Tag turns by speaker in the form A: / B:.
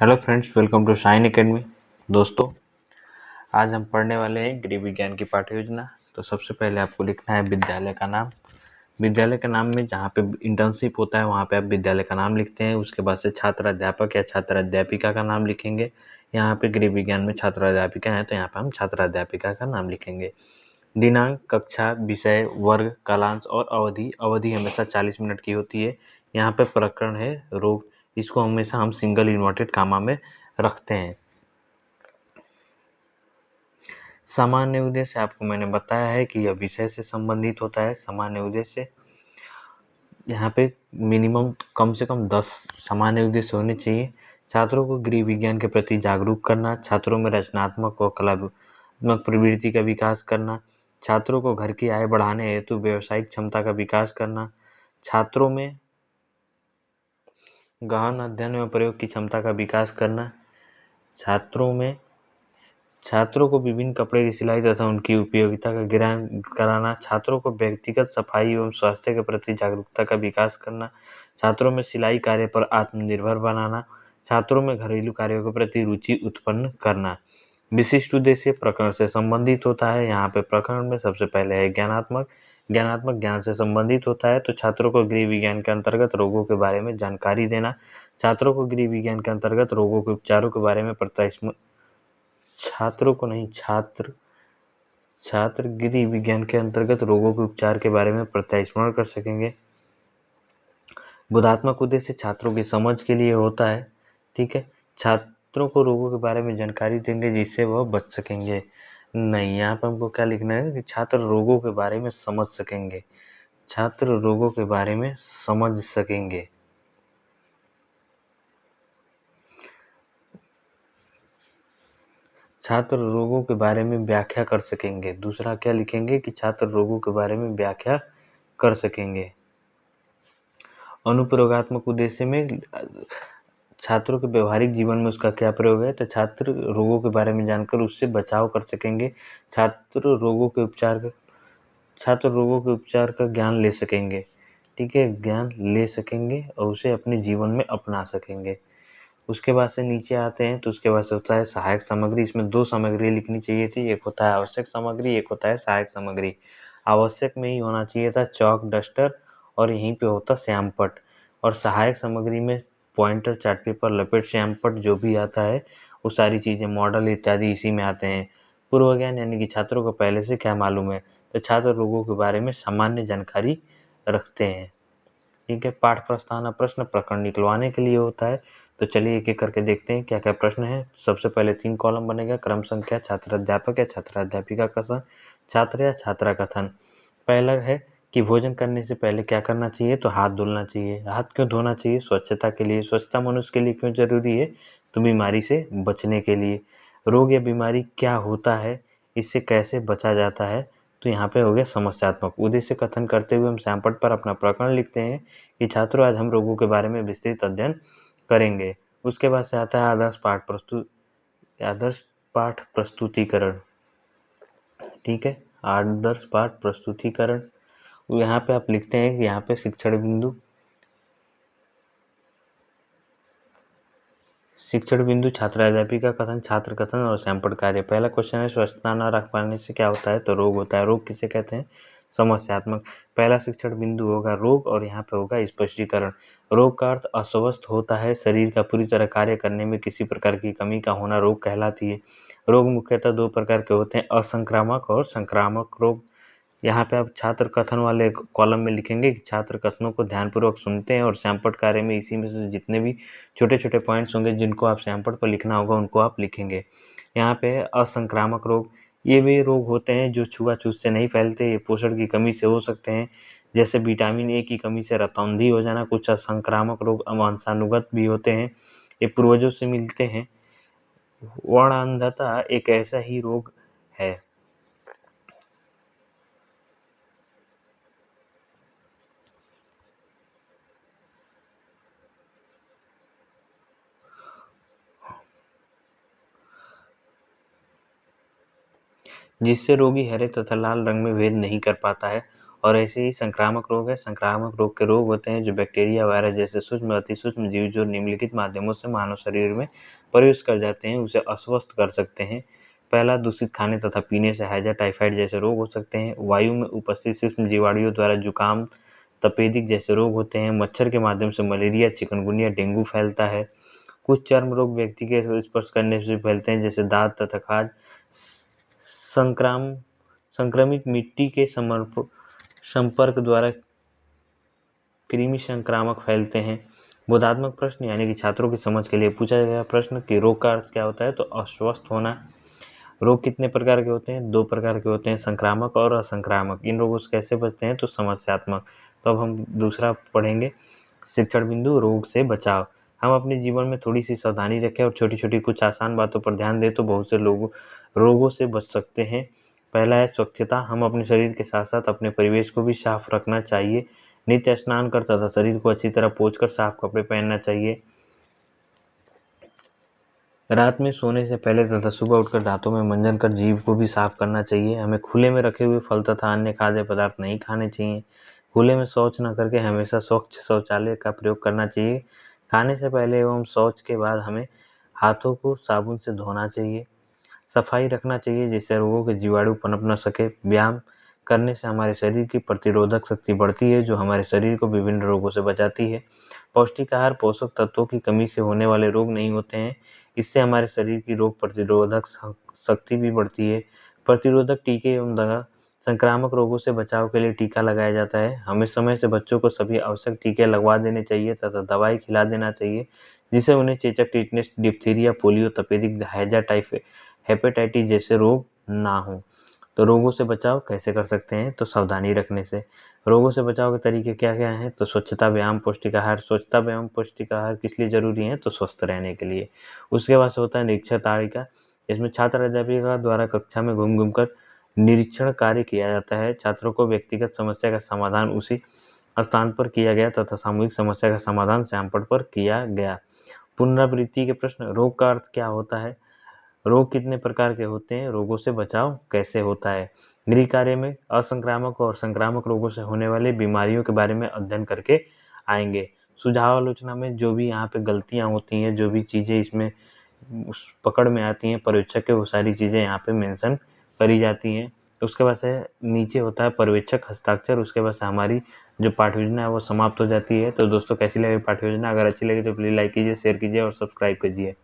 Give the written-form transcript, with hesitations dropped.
A: Hello friends, welcome to Shine Academy. दोस्तों, आज हम पढ़ने वाले हैं गृह विज्ञान की पाठ्य योजना। तो सबसे पहले आपको लिखना है विद्यालय का नाम। विद्यालय के नाम में जहाँ पे इंटर्नशिप होता है वहाँ पे आप विद्यालय का नाम लिखते हैं। उसके बाद से छात्र अध्यापक या छात्र अध्यापिका का नाम लिखेंगे। यहाँ पे गृह विज्ञान में छात्र अध्यापिका है तो यहाँ पे हम छात्र अध्यापिका का नाम लिखेंगे। दिनांक, कक्षा, विषय, वर्ग, कालांश और अवधि। अवधि हमेशा 40 मिनट की होती है। यहाँ पे प्रकरण है रोग। इसको हमेशा हम सिंगल इन्वर्टेड कामा में रखते हैं। सामान्य उद्देश्य आपको मैंने बताया है कि यह विषय से संबंधित होता है। सामान्य उद्देश्य यहाँ पे मिनिमम कम से कम 10 सामान्य उद्देश्य होने चाहिए। छात्रों को गृह विज्ञान के प्रति जागरूक करना, छात्रों में रचनात्मक और कलात्मक प्रवृत्ति का विकास करना, छात्रों को घर की आय बढ़ाने हेतु व्यावसायिक क्षमता का विकास करना, छात्रों में गहन अध्ययन एवं प्रयोग की क्षमता का विकास करना, छात्रों को विभिन्न कपड़े की सिलाई तथा उनकी उपयोगिता का ज्ञान कराना, छात्रों को व्यक्तिगत सफाई एवं स्वास्थ्य के प्रति जागरूकता का विकास करना, छात्रों में सिलाई कार्य पर आत्मनिर्भर बनाना, छात्रों में घरेलू कार्यों के प्रति रुचि उत्पन्न करना। विशिष्ट उद्देश्य प्रकरण से संबंधित होता है। यहाँ पे प्रकरण में सबसे पहले है ज्ञानात्मक। ज्ञानात्मक ज्ञान से संबंधित होता है तो छात्रों को गृह विज्ञान के अंतर्गत रोगों के बारे में जानकारी देना, छात्रों को गृह विज्ञान के अंतर्गत रोगों के उपचारों के बारे में छात्र गृह विज्ञान के अंतर्गत रोगों के उपचार के बारे में प्रत्यास्मरण कर सकेंगे। बोधात्मक उद्देश्य छात्रों की समझ के लिए होता है। ठीक है, छात्रों को रोगों के बारे में जानकारी देंगे जिससे वह बच सकेंगे। नहीं, यहाँ पर हमको क्या लिखना है कि छात्र रोगों के बारे में समझ सकेंगे। छात्र रोगों के बारे में समझ सकेंगे। छात्र रोगों के बारे में व्याख्या कर सकेंगे। दूसरा क्या लिखेंगे कि छात्र रोगों के बारे में व्याख्या कर सकेंगे। अनुप्रयोगात्मक उद्देश्य में छात्रों के व्यवहारिक जीवन में उसका क्या प्रयोग है तो छात्र रोगों के बारे में जानकर उससे बचाव कर सकेंगे। छात्र रोगों के उपचार का ज्ञान ले सकेंगे। ठीक है, ज्ञान ले सकेंगे और उसे अपने जीवन में अपना सकेंगे। उसके बाद से नीचे आते हैं तो उसके बाद से होता है सहायक सामग्री। इसमें 2 सामग्री लिखनी चाहिए थी, एक होता है आवश्यक सामग्री, एक होता है सहायक सामग्री। आवश्यक में ही होना चाहिए था चौक, डस्टर और यहीं पे होता श्यामपट्ट, और सहायक सामग्री में पॉइंटर, चार्ट पेपर, लपेट, श्यामपट्ट जो भी आता है वो सारी चीज़ें, मॉडल इत्यादि इसी में आते हैं। पूर्व ज्ञान यानी कि छात्रों को पहले से क्या मालूम है तो छात्र रोगों के बारे में सामान्य जानकारी रखते हैं। ठीक है, पाठ प्रस्तावना प्रश्न प्रकरण निकलवाने के लिए होता है। तो चलिए एक एक करके देखते हैं क्या क्या प्रश्न है। सबसे पहले 3 कॉलम बनेगा। क्रम संख्या, छात्र अध्यापक या छात्र अध्यापिका कथन, छात्र या छात्रा कथन। पहला है कि भोजन करने से पहले क्या करना चाहिए तो हाथ धुलना चाहिए। हाथ क्यों धोना चाहिए? स्वच्छता के लिए। स्वच्छता मनुष्य के लिए क्यों जरूरी है तो बीमारी से बचने के लिए। रोग या बीमारी क्या होता है, इससे कैसे बचा जाता है, तो यहाँ पे हो गया समस्यात्मक। उद्देश्य कथन करते हुए हम श्यामपट्ट पर अपना प्रकरण लिखते हैं कि छात्रों आज हम रोगों के बारे में विस्तृत अध्ययन करेंगे। उसके बाद से आता है आदर्श पाठ प्रस्तुतिकरण। ठीक है, आदर्श पाठ प्रस्तुतिकरण। यहाँ पे आप लिखते हैं कि यहाँ पे शिक्षण बिंदु छात्र अध्यापिका कथन, छात्र कथन और श्यामपट्ट कार्य। पहला क्वेश्चन है स्वच्छता न रख पाने से क्या होता है तो रोग होता है। रोग किसे कहते हैं? समस्यात्मक। पहला शिक्षण बिंदु होगा रोग और यहाँ पे होगा स्पष्टीकरण। रोग का अर्थ अस्वस्थ होता है, शरीर का पूरी तरह कार्य करने में किसी प्रकार की कमी का होना रोग कहलाती है। रोग मुख्यतः 2 प्रकार के होते हैं, असंक्रामक और संक्रामक रोग। यहाँ पे आप छात्र कथन वाले कॉलम में लिखेंगे कि छात्र कथनों को ध्यानपूर्वक सुनते हैं और श्यामपट्ट कार्य में इसी में से जितने भी छोटे छोटे पॉइंट्स होंगे जिनको आप श्यामपट्ट पर लिखना होगा उनको आप लिखेंगे। यहाँ पे असंक्रामक रोग, ये वे रोग होते हैं जो छुआछूत से नहीं फैलते, ये पोषण की कमी से हो सकते हैं, जैसे विटामिन ए की कमी से रतौंधी हो जाना। कुछ असंक्रामक रोग वंशानुगत भी होते हैं, ये पूर्वजों से मिलते हैं। वर्णांधता एक ऐसा ही रोग है। जिससे रोगी हरे तथा लाल रंग में भेद नहीं कर पाता है और ऐसे ही संक्रामक रोग है। संक्रामक रोग के रोग होते हैं जो बैक्टीरिया, वायरस जैसे सूक्ष्म, अति सूक्ष्म जीव जो निम्नलिखित माध्यमों से मानव शरीर में प्रवेश कर जाते हैं, उसे अस्वस्थ कर सकते हैं। पहला, दूषित खाने तथा पीने से हैजा, टाइफाइड जैसे रोग हो सकते हैं। वायु में उपस्थित सूक्ष्म जीवाणुओं द्वारा जुकाम, तपेदिक जैसे रोग होते हैं। मच्छर के माध्यम से मलेरिया, चिकनगुनिया, डेंगू फैलता है। कुछ चर्म रोग व्यक्ति के स्पर्श करने से फैलते हैं, जैसे दांत तथा खाज। संक्राम संक्रमित मिट्टी के संपर्क द्वारा कृमि संक्रामक फैलते हैं। बोधात्मक प्रश्न यानी कि छात्रों की समझ के लिए पूछा गया प्रश्न कि रोग का अर्थ क्या होता है, तो अस्वस्थ होना। रोग कितने प्रकार के होते हैं? 2 प्रकार के होते हैं, संक्रामक और असंक्रामक। इन रोगों से कैसे बचते हैं? तो समस्यात्मक। तो अब हम दूसरा पढ़ेंगे, शिक्षण बिंदु, रोग से बचाव। हम अपने जीवन में थोड़ी सी सावधानी रखें और छोटी छोटी कुछ आसान बातों पर ध्यान दें तो बहुत से लोग रोगों से बच सकते हैं। पहला है स्वच्छता। हम अपने शरीर के साथ साथ अपने परिवेश को भी साफ रखना चाहिए। नित्य स्नान कर तथा शरीर को अच्छी तरह पोंछकर साफ कपड़े पहनना चाहिए। रात में सोने से पहले तथा सुबह उठकर दांतों में मंजन कर जीभ को भी साफ करना चाहिए। हमें खुले में रखे हुए फल तथा अन्य खाद्य पदार्थ नहीं खाने चाहिए। खुले में शौच न करके हमेशा स्वच्छ शौचालय का प्रयोग करना चाहिए। खाने से पहले एवं शौच के बाद हमें हाथों को साबुन से धोना चाहिए। सफाई रखना चाहिए जिससे रोगों के जीवाणु पनप न सके। व्यायाम करने से हमारे शरीर की प्रतिरोधक शक्ति बढ़ती है, जो हमारे शरीर को विभिन्न रोगों से बचाती है। पौष्टिक आहार, पोषक तत्वों की कमी से होने वाले रोग नहीं होते हैं। इससे हमारे शरीर की रोग प्रतिरोधक शक्ति भी बढ़ती है। प्रतिरोधक टीके एवं दवा। संक्रामक रोगों से बचाव के लिए टीका लगाया जाता है। हमें समय से बच्चों को सभी आवश्यक टीके लगवा देने चाहिए तथा दवाई खिला देना चाहिए, जिससे उन्हें चेचक, टिटनेस, डिप्थीरिया, पोलियो, तपेदिक, हैजा, टाइफाइड, हेपेटाइटिस जैसे रोग ना हो। तो रोगों से बचाव कैसे कर सकते हैं? तो सावधानी रखने से। रोगों से बचाव के तरीके क्या क्या हैं? तो स्वच्छता, व्यायाम, पौष्टिक आहार। स्वच्छता, व्यायाम, पौष्टिक आहार किस लिए जरूरी है? तो स्वस्थ रहने के लिए। उसके बाद से होता है निरीक्षण तालिका। इसमें छात्र अध्यापिका द्वारा कक्षा में घूम घूम कर निरीक्षण कार्य किया जाता है। छात्रों को व्यक्तिगत समस्या का समाधान उसी स्थान पर किया गया तथा सामूहिक समस्या का समाधान श्यामपट्ट पर किया गया। पुनरावृत्ति के प्रश्न। रोग का अर्थ क्या होता है? रोग कितने प्रकार के होते हैं? रोगों से बचाव कैसे होता है? गृह कार्य में असंक्रामक और संक्रामक रोगों से होने वाली बीमारियों के बारे में अध्ययन करके आएंगे। सुझाव आलोचना में जो भी यहाँ पे गलतियाँ होती हैं, जो भी चीज़ें इसमें उस पकड़ में आती हैं पर्यवेक्षक के, वो सारी चीज़ें यहाँ पे मेंशन करी जाती हैं। उसके बाद से नीचे होता है पर्यवेक्षक हस्ताक्षर। उसके बाद से हमारी जो पाठ्य योजना है वो समाप्त हो जाती है। तो दोस्तों, कैसी लगी पाठ्य योजना? अगर अच्छी लगी तो प्लीज़ लाइक कीजिए, शेयर कीजिए और सब्सक्राइब कीजिए।